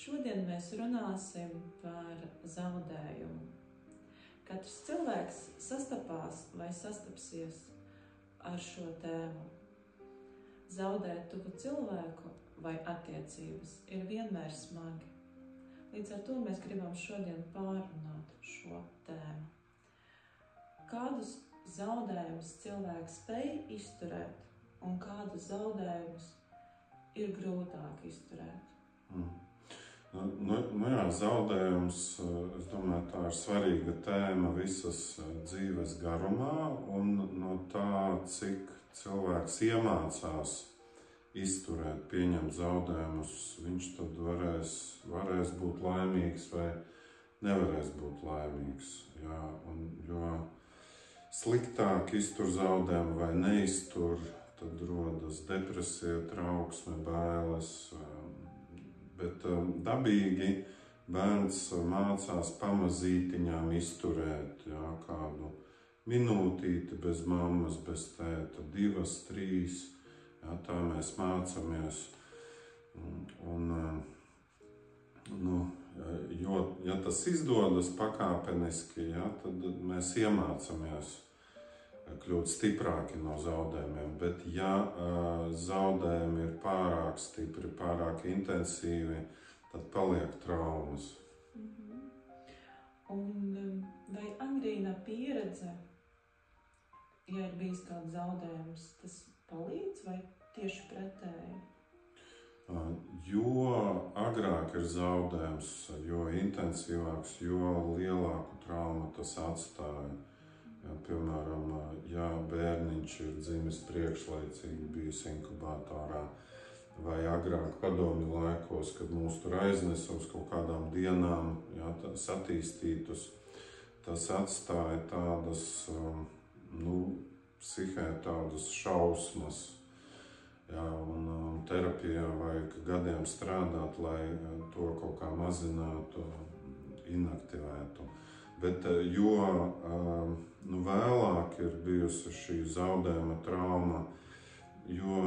Šodien mēs runāsim par zaudējumu. Katrs cilvēks sastapās vai sastapsies ar šo tēmu. Zaudēt tuvu cilvēku vai attiecības ir vienmēr smagi. Līdz ar to mēs gribam šodien pārunāt šo tēmu. Kādus zaudējumus cilvēks spēj izturēt un kādus zaudējumus ir grūtāk izturēt? Jā, zaudējums, es domāju, tā ir svarīga tēma visas dzīves garumā, un no tā, cik cilvēks iemācās izturēt, pieņemt zaudējumus, viņš tad varēs būt laimīgs vai nevarēs būt laimīgs. Jā, un jo sliktāk iztur zaudējumu vai neiztur, tad rodas depresija, trauksme, bailes. Bet dabīgi bērns mācās pamazītiņām izturēt, jā, kādu minūtīti bez mammas, bez tēta, 2, 3, jā, tā mēs mācāmies. Ja tas izdodas pakāpeniski, jā, tad mēs iemācāmies kļūt stiprāki no zaudējumiem, bet ja zaudējumi ir pārāk stipri, pārāk intensīvi, tad paliek traumas. Un vai agrīna pieredze, ja ir bijis kāds zaudējums, tas palīdz vai tieši pretēji? Jo agrāk ir zaudējums, jo intensīvāks, jo lielāku traumu tas atstāja. Ja, piemēram, ja bērniņš ir dzimis priekšlaicīgi, bijis inkubatorā, vai agrāk padomju laikos, kad mūs tur aiznesa uz kaut kādām dienām, ja, satīstītus, tas atstāja tādas, psihē tādas šausmas. Ja, un terapijā vajag gadiem strādāt, lai to kaut kā mazinātu, inaktivētu. Bet jo vēlāk ir bijusi šī zaudējuma trauma, jo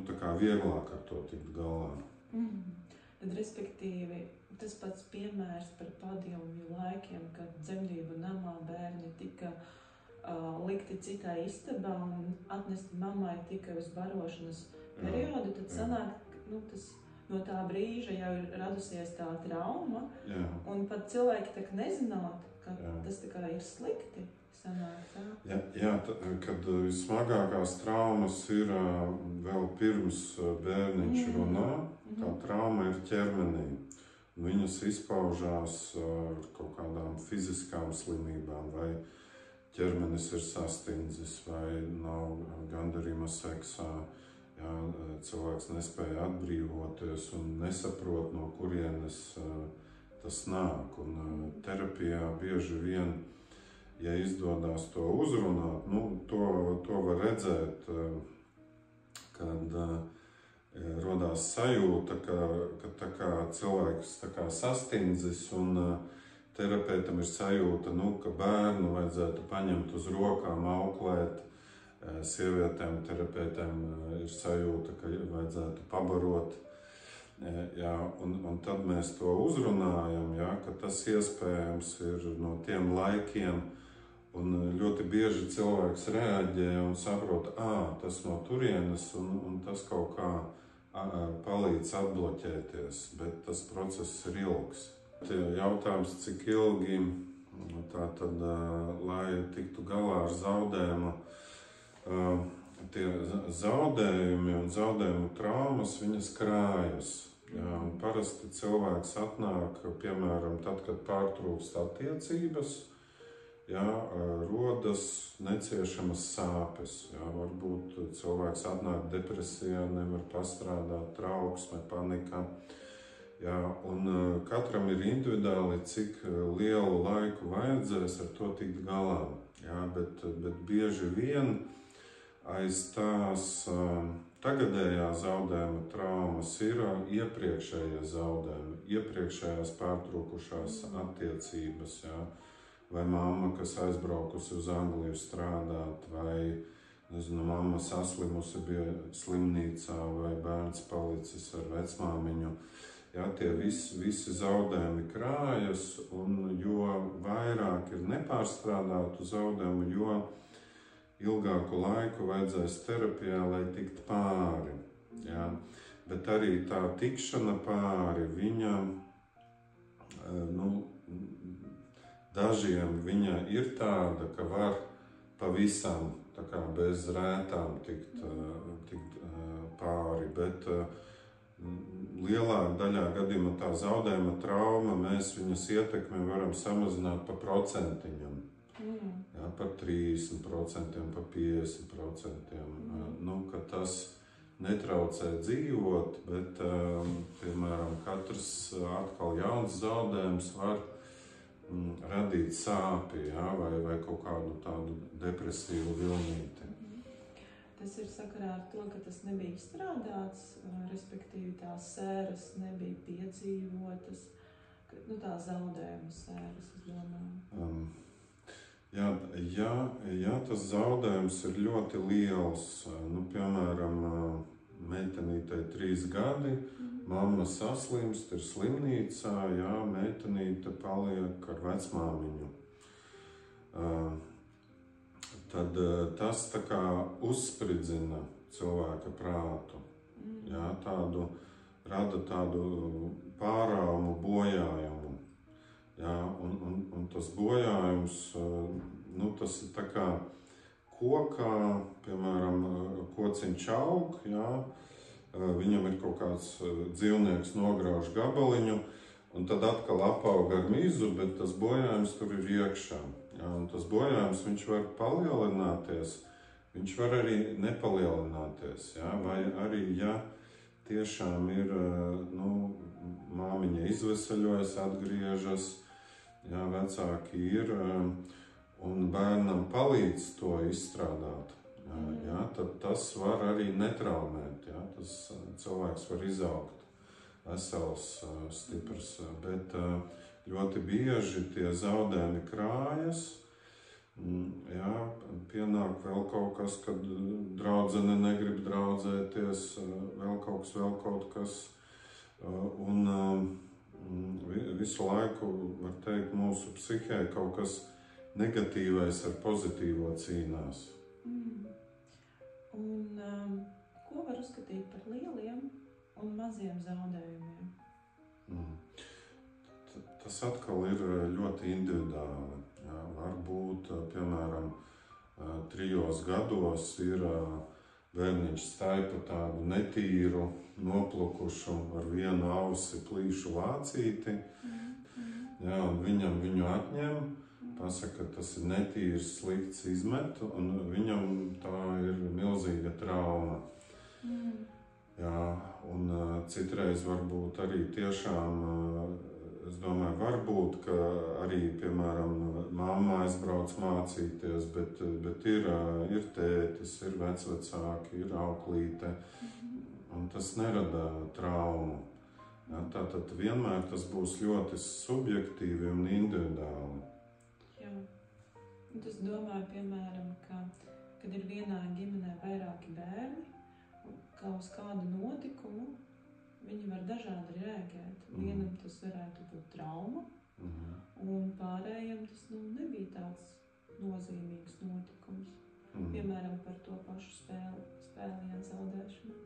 tā kā vieglāk ar to tikt galā. Tad, respektīvi, tas pats piemērs par padomju laikiem, kad dzemdību namā bērni tika likti citā istabā un atnesti mammai tikai uz barošanas periodu, tad sanāk, tas no tā brīža jau ir radusies tā trauma, un pat cilvēki tak nezinot, ka tas tā kā ir slikti, sanāk tā. Jā, kad smagākās traumas ir vēl pirms bērniņš runā, tā trauma ir ķermenī. Viņas izpaužās ar kaut kādām fiziskām slimībām, vai ķermenis ir sastindzis, vai nav gandarījuma seksā. Jā, cilvēks nespēja atbrīvoties un nesaprot, no kurienes tas nāk. Un terapijā bieži vien, ja izdodas to uzrunāt, to var redzēt, kad rodās sajūta, ka tā kā cilvēks tā kā sastindzis un terapeitam ir sajūta, ka bērnu vajadzētu paņemt uz rokām, auklēt. Sievietēm, terapeitēm ir sajūta, ka vajadzētu pabarot, jā, un tad mēs to uzrunājam, jā, ka tas iespējams ir no tiem laikiem, un ļoti bieži cilvēks reaģē un saprot, tas no turienes, un tas kaut kā palīdz atbloķēties, bet tas process ir ilgs. Jautājums, cik ilgi, tātad, lai tiktu galā ar zaudējumu, tie zaudējumi un zaudējumu traumas, viņas krājas. Jā, un parasti cilvēks atnāk, piemēram, tad, kad pārtrūkst attiecības, jā, rodas neciešamas sāpes. Jā, varbūt cilvēks atnāk depresijā, nevar pastrādāt, trauksme, panika. Jā, un katram ir individuāli, cik lielu laiku vajadzēs ar to tikt galā. Jā, bet bieži vien aiz tās tagadējā zaudējuma traumas ir iepriekšējie zaudējumi, iepriekšējās pārtrūkušās attiecības, jā, vai mamma, kas aizbraukusi uz Angliju strādāt, vai, mamma saslimusi, bija slimnīcā, vai bērns palicis ar vecmāmiņu. Jā, tie visi zaudējumi krājas, un jo vairāk ir nepārstrādātu zaudējumu, jo ilgāku laiku vajadzēs terapijā, lai tiktu pāri. Jā. Bet arī tā tikšana pāri, viņa, dažiem viņa ir tāda, ka var pavisam tā kā bez rētām tikt pāri, bet lielākā daļā gadījumā tā zaudējuma trauma, mēs viņas ietekmi varam samazināt pa procentiņam. Jā, par 30%, par 50%. Ka tas netraucē dzīvot, bet, piemēram, katrs atkal jauns zaudējums var radīt sāpju, jā, vai kaut kādu tādu depresīvu vilnīti. Tas ir sakarā ar to, ka tas nebija izstrādāts, respektīvi tās sēras nebija piedzīvotas, tā zaudējuma sēras, es domāju. Ja tas zaudējums ir ļoti liels, piemēram, meitenītei 3 gadi, mamma saslimst, ir slimnīcā, jā, meitenīte paliek ar vecmāmiņu. Tad tas tā kā uzspridzina cilvēka prātu, jā, rada tādu pārāmu bojājumu. Jā, un tas bojājums, tas ir tā kā kokā, piemēram, kociņš aug, jā, viņam ir kaut kāds dzīvnieks nograuž gabaliņu, un tad atkal apauga ar mizu, bet tas bojājums tur ir iekšā. Jā, un tas bojājums, viņš var palielināties, viņš var arī nepalielināties, jā, vai arī, ja tiešām ir, māmiņa izveseļojas, atgriežas, jā, vecāki ir, un bērnam palīdz to izstrādāt, jā, tad tas var arī netraumēt, jā, tas cilvēks var izaugt vesels, stiprs, bet ļoti bieži tie zaudējumi krājas, jā, pienāk vēl kaut kas, kad draudzene negrib draudzēties, vēl kaut kas, un visu laiku, var teikt, mūsu psihē kaut kas negatīvais ar pozitīvo cīnās. Un ko var uzskatīt par lieliem un maziem zaudējumiem? Tas atkal ir ļoti individuāli. Jā, varbūt, piemēram, 3 gados ir bērniņš staipa tādu netīru, noplukušu ar vienu ausi plīšu vācīti. Jā, un viņu atņem, pasaka, ka tas ir netīrs, slikts, izmet, un viņam tā ir milzīga trauma. Jā, un citreiz varbūt arī tiešām, es domāju, varbūt, ka arī, piemēram, mamma aizbrauc mācīties, bet ir tētis, ir vecvecāki, ir auklīte, un tas nerada traumu. Jā, tātad vienmēr tas būs ļoti subjektīvi un individuāli. Jā, un es domāju, piemēram, ka, kad ir vienā ģimenē vairāki bērni, kā uz kādu notikumu, viņi var dažādi reaģēt. Vienam tas varētu būt trauma, un pārējiem tas nebija tāds nozīmīgs notikums. Piemēram, par to pašu spēlienu zaudēšanu.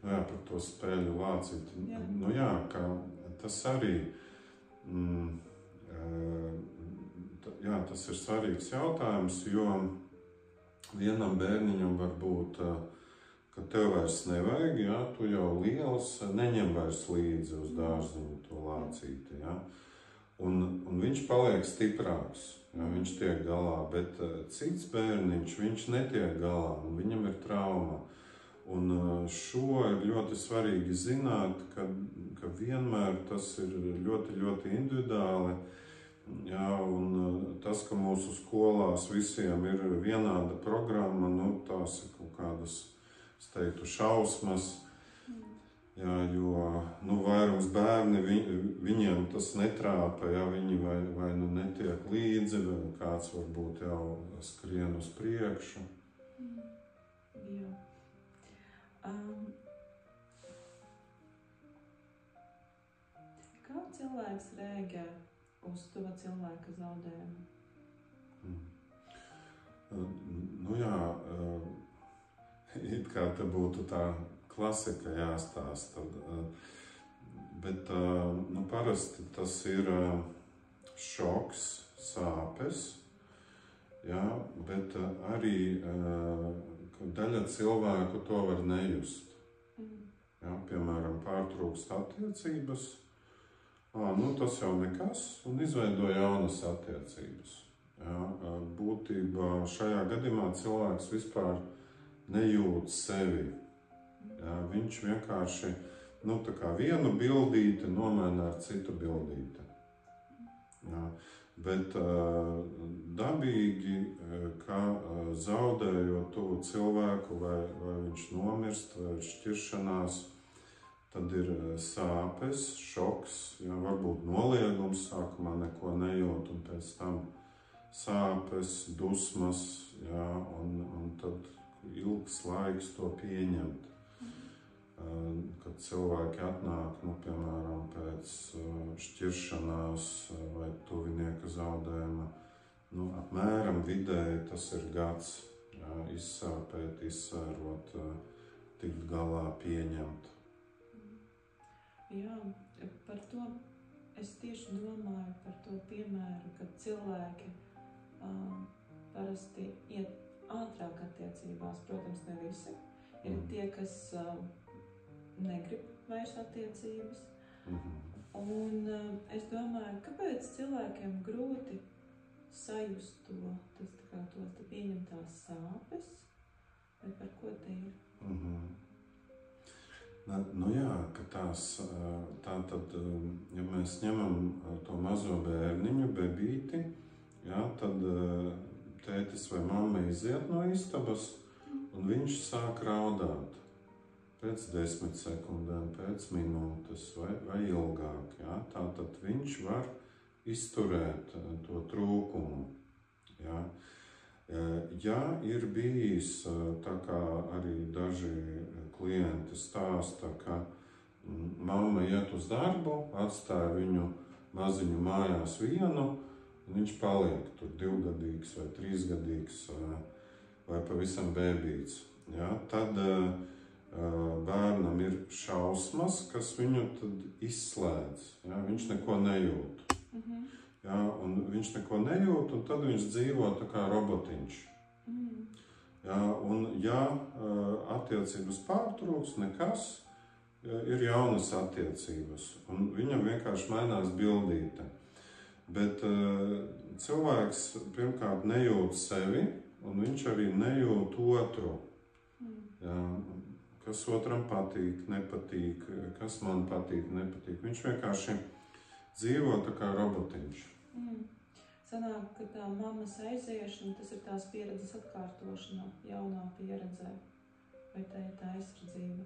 Jā, par to spēļu vācīti. Jā, ka tas arī, tas ir svarīgs jautājums, jo vienam bērniņam var būt, ka tev vairs nevajag, jā, tu jau liels, neņem vairs līdzi uz dārziņu to lācīti, jā. Un viņš paliek stiprāks, jā, viņš tiek galā, bet cits bērniņš, viņš netiek galā, un viņam ir trauma. Un šo ir ļoti svarīgi zināt, ka vienmēr tas ir ļoti, ļoti individuāli, jā, un tas, ka mūsu skolās visiem ir vienāda programma, tās ir kaut kādas, es teiktu, šausmas, jā, jo vairums bērni, viņiem tas netrāpa, ja viņi vai netiek līdzi, vai kāds varbūt jau skrien uz priekšu. Jā. Kā cilvēks rēģē uz to cilvēka zaudējumu? Nu jā, it kā te būtu tā klasika jāstāsta, bet parasti tas ir šoks, sāpes, jā, bet arī daļa cilvēku to var nejust. Jā, piemēram, pārtrūkst attiecības, tas jau nekas, un izveido jaunas attiecības. Jā, būtībā šajā gadījumā cilvēks vispār nejūt sevi. Jā, viņš vienkārši tā kā vienu bildīti nomaina ar citu bildīti. Jā, bet dabīgi, ka zaudējot tuvu cilvēku, vai viņš nomirst, vai ir šķiršanās, tad ir sāpes, šoks, jā, varbūt noliegums, sākumā neko nejūt, un pēc tam sāpes, dusmas, jā, un tad ilgs laiks to pieņemt. Kad cilvēki atnāk, piemēram, pēc šķiršanās vai tuvinieka zaudējuma, apmēram vidēji tas ir gads, jā, izsāpēt, izsvērot, tikt galā, pieņemt. Jā, par to es tieši domāju, par to piemēru, kad cilvēki parasti iet ātrāk attiecībās, protams, ne visi. Ir tie, kas negrib vairs attiecības. Un es domāju, kāpēc cilvēkiem grūti sajust to, tos pieņemtās sāpes, vai par ko te ir? Jā, ka tātad, ja mēs ņemam to mazo bērniņu, bebīti, jā, tad tētis vai mamma iziet no istabas, un viņš sāk raudāt pēc 10 sekundēm, pēc minūtes vai ilgāk. Jā. Tātad viņš var izturēt to trūkumu. Jā. Ja ir bijis, tā kā arī daži klienti stāsta, ka mamma iet uz darbu, atstāja viņu maziņu mājās vienu, un viņš paliek tur 2-gadīgs vai 3-gadīgs vai pavisam bēbīts. Ja? Tad bērnam ir šausmas, kas viņu tad izslēdz. Ja? Viņš neko nejūt. Ja? Un viņš neko nejūt, un tad viņš dzīvo tā kā robotiņš. Ja? Un ja attiecības pārtrūks, nekas, ir jaunas attiecības. Un viņam vienkārši mainās bildīte. Bet cilvēks pirmkārt nejūt sevi, un viņš arī nejūt otru. Jā, kas otram patīk, nepatīk, kas man patīk, nepatīk. Viņš vienkārši dzīvo tā kā robotiņš. Sanāk, ka tā mammas aiziešana, tas ir tās pieredzes atkārtošana, jaunā pieredzē. Vai tā ir tā aizsardzība?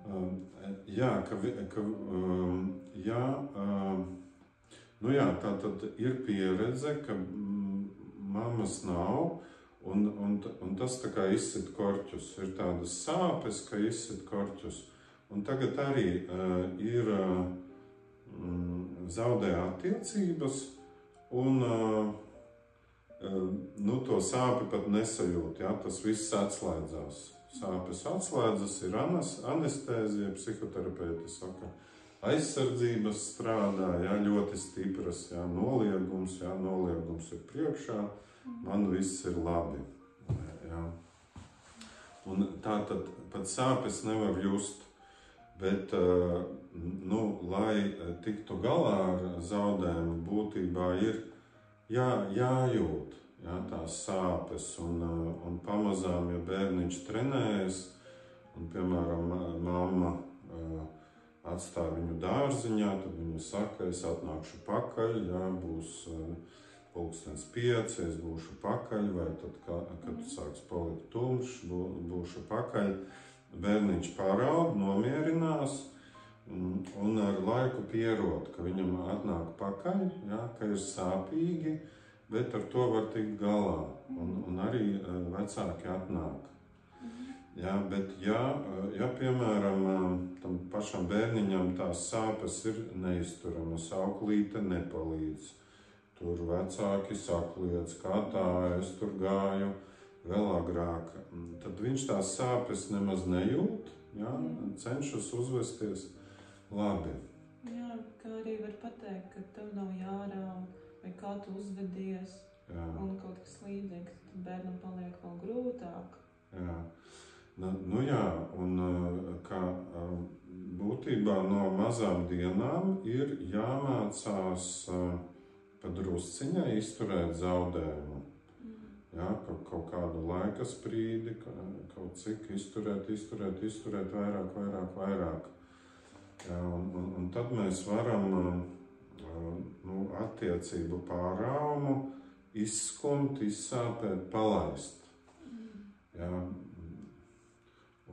Tā tad ir pieredze, ka mammas nav, un tas tā kā izsit korķus. Ir tādas sāpes, ka izsit korķus. Un tagad arī ir zaudē attiecības, un to sāpi pat nesajūt, ja? Tas viss atslēdzās. Sāpes atslēdzas, ir anestēzija, psihoterapeiti saka, aizsardzības strādā, ja, ļoti stipras, ja, noliegums ir priekšā, man viss ir labi. Ja. Un tā tad pat sāpes nevar just, bet, lai tiktu galā ar zaudējumu, būtībā ir jājūt. Ja, tās sāpes, un pamazām, ja bērniņš trenējas, un, piemēram, mamma atstāja viņu dārziņā, tad viņa saka, es atnākšu pakaļ, ja, būs 5:00, es būšu pakaļ, vai tad, kad sāks palikt tumšs, būšu pakaļ. Bērniņš paraud, nomierinās, un ar laiku pierod, ka viņam atnāk pakaļ, ja, ka ir sāpīgi, bet ar to var tikt galā, un arī vecāki atnāk. Jā, bet ja piemēram, tam pašam bērniņam tās sāpes ir neizturamas, auklīte nepalīdz, tur vecāki sakliedz, kā tā, es tur gāju vēl agrāk, tad viņš tās sāpes nemaz nejūt, jā, cenšas uzvesties labi. Jā, kā arī var pateikt, ka tev nav jārauj, vai kā tu uzvedies, un kaut kas līdzīgs, tad bērnam paliek vēl grūtāk. Jā. Nu jā, un kā būtībā no mazām dienām ir jāmācās padrusciņai izturēt zaudējumu. Jā, kaut kādu laika sprīdi, kaut cik izturēt, vairāk. Jā, un tad mēs varam attiecību pāraumu izskumt, izsāpēt, palaist. Jā,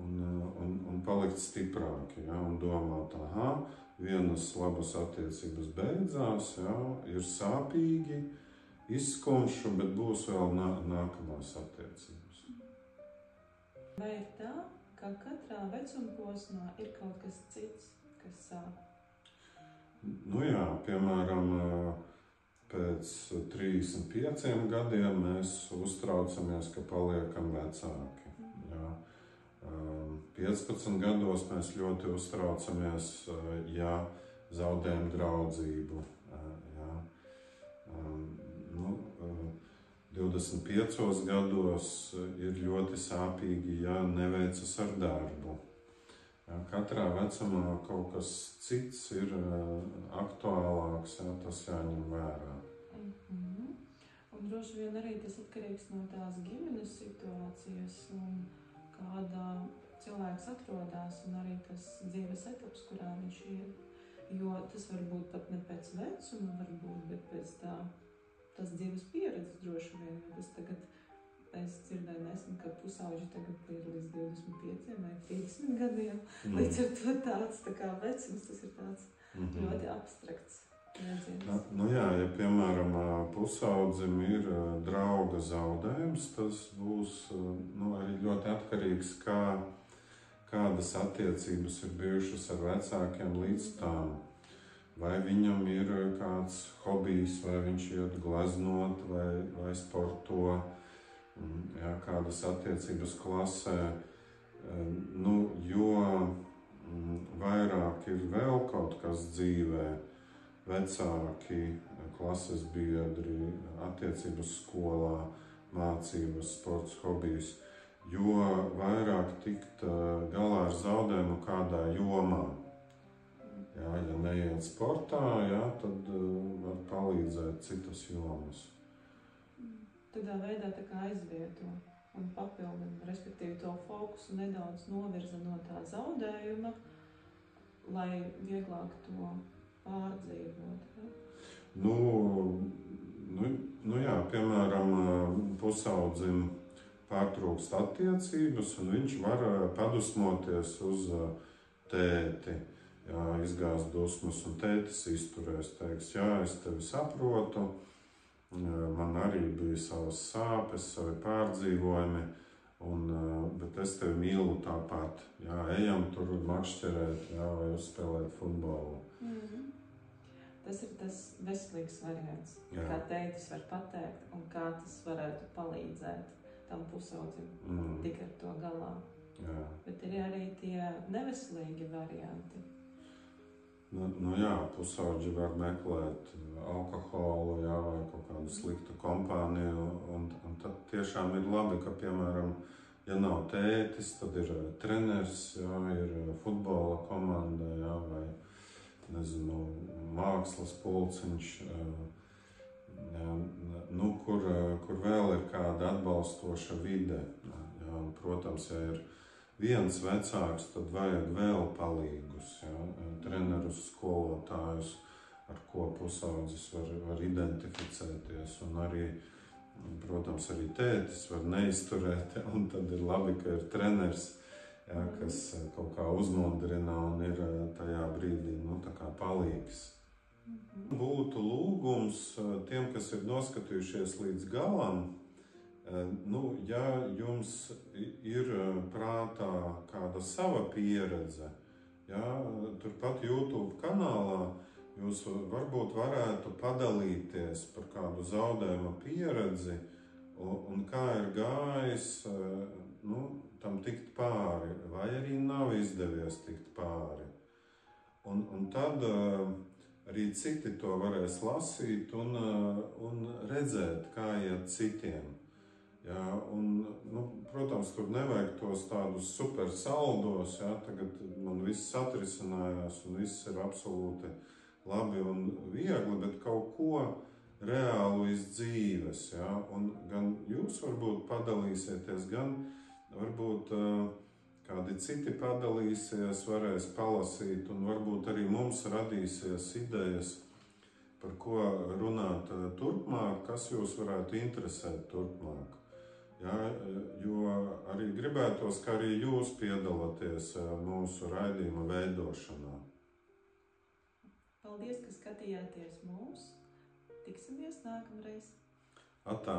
un palikt stiprāki, ja, un domāt, vienas labas attiecības beidzās, ja, ir sāpīgi, izskumšu, bet būs vēl nākamās attiecības. Vai ir tā, ka katrā vecuma posmā ir kaut kas cits, kas sāp? Nu jā, piemēram, pēc 35 gadiem mēs uztraucamies, ka paliekam vecāki. Jā. 15 gados mēs ļoti uztraucamies, ja zaudējam draudzību. Jā. 25 gados ir ļoti sāpīgi, ja neveicas ar darbu. Jā, katrā vecumā kaut kas cits ir aktuālāks, jā, tas jāņem vērā. Un droši vien arī tas atkarīgs no tās ģimenes situācijas un kādā cilvēks atrodas, un arī tas dzīves etaps, kurā viņš ir. Jo tas var būt pat ne pēc vecuma, varbūt, bet pēc tas dzīves pieredzes droši vien. Jo tas tagad, es dzirdēju nesen, ka pusauģi tagad ir līdz 25 vai 30 gadiem. Līdz ar to tāds tā kā vecums, tas ir tāds ļoti abstrakts. Nu jā, ja piemēram pusaudzim ir drauga zaudējums, tas būs arī ļoti atkarīgs, kādas attiecības ir bijušas ar vecākiem līdz tām. Vai viņam ir kāds hobijs, vai viņš iet gleznot, vai sporto, jā, kādas attiecības klasē. Jo vairāk ir vēl kaut kas dzīvē, vecāki, klases biedri, attiecības skolā, mācības, sports, hobijs, jo vairāk tikt galā ar zaudējumu kādā jomā. Jā, ja neiet sportā, jā, tad var palīdzēt citas jomas. Tādā veidā tā kā aizvieto un papildina, respektīvi to fokusu nedaudz novirza no tā zaudējuma, lai vieglāk to pārdzīvot. Jā, piemēram, pusaudzim pārtrūkst attiecības, un viņš var padusmoties uz tēti. Jā, izgāzt dusmas, un tētis izturēs, teiks, jā, es tevi saprotu, man arī bija savas sāpes, savi pārdzīvojumi, bet es tevi mīlu tāpat. Jā, ejam tur makšķerēt, jā, vai uzspēlēt futbolu. Tas ir tas veselīgs variants, jā. Kā tētis var pateikt, un kā tas varētu palīdzēt tam pusaudzim tik ar to galā. Jā. Bet ir arī tie neveselīgi varianti. Jā, pusauģi var meklēt alkoholu, jā, vai kaut kādu sliktu kompāniju, un tad tiešām ir labi, ka, piemēram, ja nav tētis, tad ir treneris, jā, ir futbola komanda, jā, vai, nezinu, mākslas pulciņš, jā, kur vēl ir kāda atbalstoša vide. Jā, un, protams, ja ir viens vecāks, tad vajag vēl palīgus, ja? Trenerus, skolotājus, ar ko pusaudzis var identificēties. Un arī, protams, arī tētis var neizturēt, un tad ir labi, ka ir treneris, ja, kas kaut kā uzmundrina un ir tajā brīdī tā kā palīgs. Būtu lūgums tiem, kas ir noskatījušies līdz galam, Nu, ja jums ir prātā kāda sava pieredze, ja, turpat YouTube kanālā jūs varbūt varētu padalīties par kādu zaudējuma pieredzi un kā ir gājis, nu, tam tikt pāri, vai arī nav izdevies tikt pāri. Un tad arī citi to varēs lasīt un redzēt, kā iet citiem. Jā, un, nu, protams, tur nevajag tos tādus super saldos, jā, tagad man viss atrisinājās un viss ir absolūti labi un viegli, bet kaut ko reālu iz dzīves, jā, un gan jūs varbūt padalīsieties, gan varbūt kādi citi padalīsies, varēs palasīt, un varbūt arī mums radīsies idejas, par ko runāt turpmāk, kas jūs varētu interesēt turpmāk. Jā, jo arī gribētos, ka arī jūs piedalāties mūsu raidījuma veidošanā. Paldies, ka skatījāties mūs. Tiksimies nākamreiz. Atā!